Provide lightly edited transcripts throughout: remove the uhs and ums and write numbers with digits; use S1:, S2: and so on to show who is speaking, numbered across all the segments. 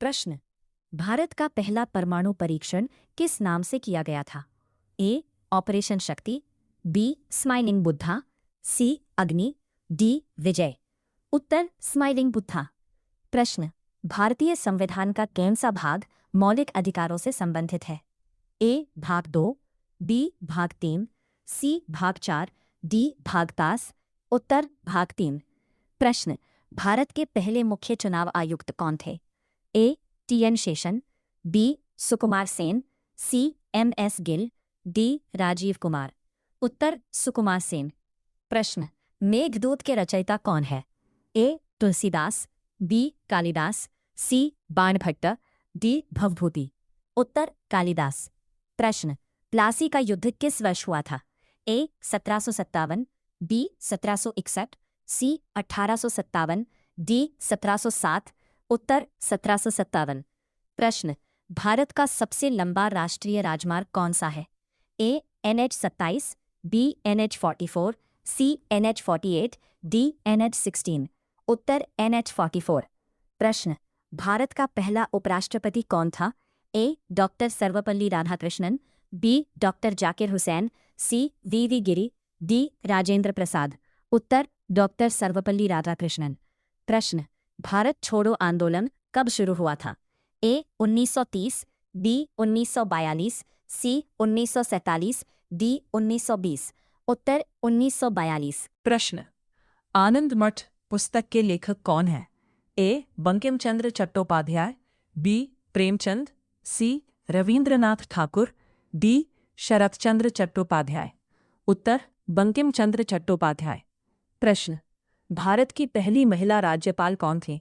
S1: प्रश्न। भारत का पहला परमाणु परीक्षण किस नाम से किया गया था? ए. ऑपरेशन शक्ति, बी. स्माइलिंग बुद्धा, सी. अग्नि, डी. विजय। उत्तर स्माइलिंग बुद्धा। प्रश्न। भारतीय संविधान का कौन सा भाग मौलिक अधिकारों से संबंधित है? ए. भाग 2, बी. भाग 3, सी. भाग 4, डी. भाग 5। उत्तर भाग 3। प्रश्न। भारत के पहले मुख्य चुनाव आयुक्त कौन थे? ए. टी.एन. शेषन, बी. सुकुमार सेन, सी. एम.एस. गिल, डी. राजीव कुमार। उत्तर सुकुमार सेन। प्रश्न। मेघदूत के रचयिता कौन है? ए. तुलसीदास, बी. कालिदास, सी. बाणभट्ट, डी. भवभूति। उत्तर कालिदास। प्रश्न। प्लासी का युद्ध किस वर्ष हुआ था? ए. 1757, बी. 1761, सी. 1857, डी. 1707। उत्तर 1757। प्रश्न। भारत का सबसे लंबा राष्ट्रीय राजमार्ग कौन सा है? A. NH-27, B. NH-44, C. NH-48, D. NH-16। उत्तर NH-44। प्रश्न। भारत का पहला उपराष्ट्रपति कौन था? A. Doctor Sarvepalli Radhakrishnan, B. Doctor Zakir Hussain, C. V Giri, D. Rajendra Prasad. उत्तर डॉक्टर सर्वपल्ली राधाकृष्णन। प्रश्न। भारत छोड़ो आंदोलन कब शुरू हुआ था? ए. 1930, बी. 1942, सी. 1947, डी. 1920। उत्तर 1942।
S2: प्रश्न। आनंद मठ पुस्तक के लेखक कौन है? A. Bankim Chandra Chattopadhyay, B. Premchand, C. Rabindranath Thakur, D. Sharatchandra Chattopadhyay. उत्तर बंकिम चंद्र चट्टोपाध्याय। प्रश्न। भारत की पहली महिला राज्यपाल कौन थी?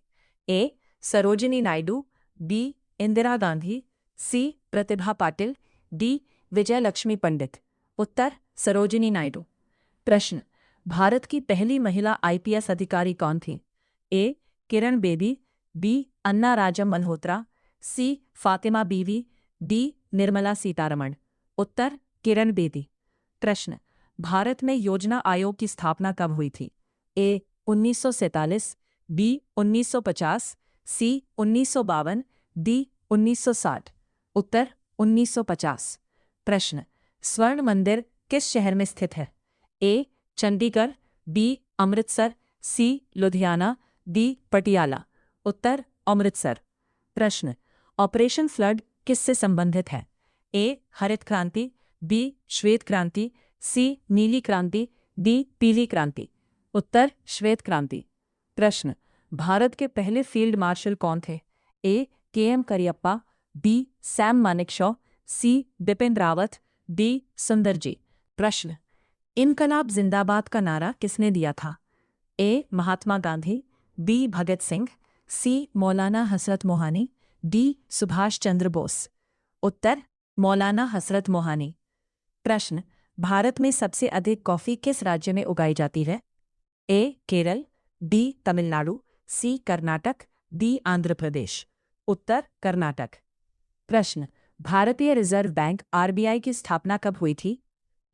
S2: ए. सरोजिनी नायडू, बी. इंदिरा गांधी, सी. प्रतिभा पाटिल, डी. विजयलक्ष्मी पंडित। उत्तर सरोजिनी नायडू। प्रश्न। भारत की पहली महिला IPS अधिकारी कौन थी? ए. किरण बेदी, बी. अन्ना राजम मल्होत्रा, सी. फातिमा बीवी, डी. निर्मला सीतारमण। उत्तर किरण बेदी। प्रश्न। भारत में योजना आयोग की स्थापना कब हुई थी? ए. 1947, बी. 1950, सी. 1952, डी. 1960। उत्तर 1950। प्रश्न। स्वर्ण मंदिर किस शहर में स्थित है? ए. चंडीगढ़, बी. अमृतसर, सी. लुधियाना, डी. पटियाला। उत्तर अमृतसर। प्रश्न। ऑपरेशन फ्लड किससे संबंधित है? ए. हरित क्रांति, बी. श्वेत क्रांति, सी. नीली क्रांति, डी. पीली क्रांति। उत्तर श्वेत क्रांति। प्रश्न। भारत के पहले फील्ड मार्शल कौन थे? A. KM Cariappa, B. Sam Manekshaw, C. Bipin Rawat, D. Sundarji. प्रश्न। इनकलाब जिंदाबाद का नारा किसने दिया था? A. Mahatma Gandhi, B. Bhagat Singh, C. Maulana Hasrat Mohani, D. Subhash Chandra Bose. उत्तर मौलाना हसरत मोहानी। प्रश्न। भारत में सबसे अधिक कॉफी किस राज्य में उगाई जाती है? ए. केरल, बी. तमिलनाडु, सी. कर्नाटक, डी. आंध्र प्रदेश। उत्तर कर्नाटक। प्रश्न। भारतीय रिजर्व बैंक RBI की स्थापना कब हुई थी?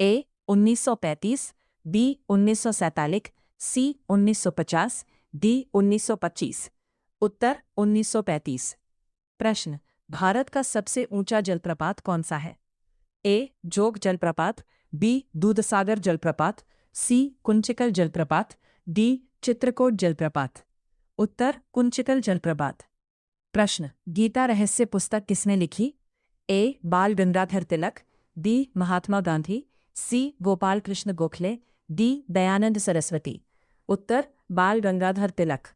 S2: ए. 1935, बी. 1947, सी. 1950, डी. 1925। उत्तर 1935। प्रश्न। भारत का सबसे ऊंचा जलप्रपात कौन सा है? ए. जोग जलप्रपात, बी. दूधसागर जलप्रपात, सी. कुंचिकल जलप्रपात, डी. चित्रकूट जलप्रपात। उत्तर कुंचिकल जलप्रपात। प्रश्न। गीता रहस्य पुस्तक किसने लिखी? ए. बाल गंगाधर तिलक, बी. महात्मा गांधी, सी. गोपाल कृष्ण गोखले, डी. दयानंद सरस्वती। उत्तर बाल गंगाधर तिलक।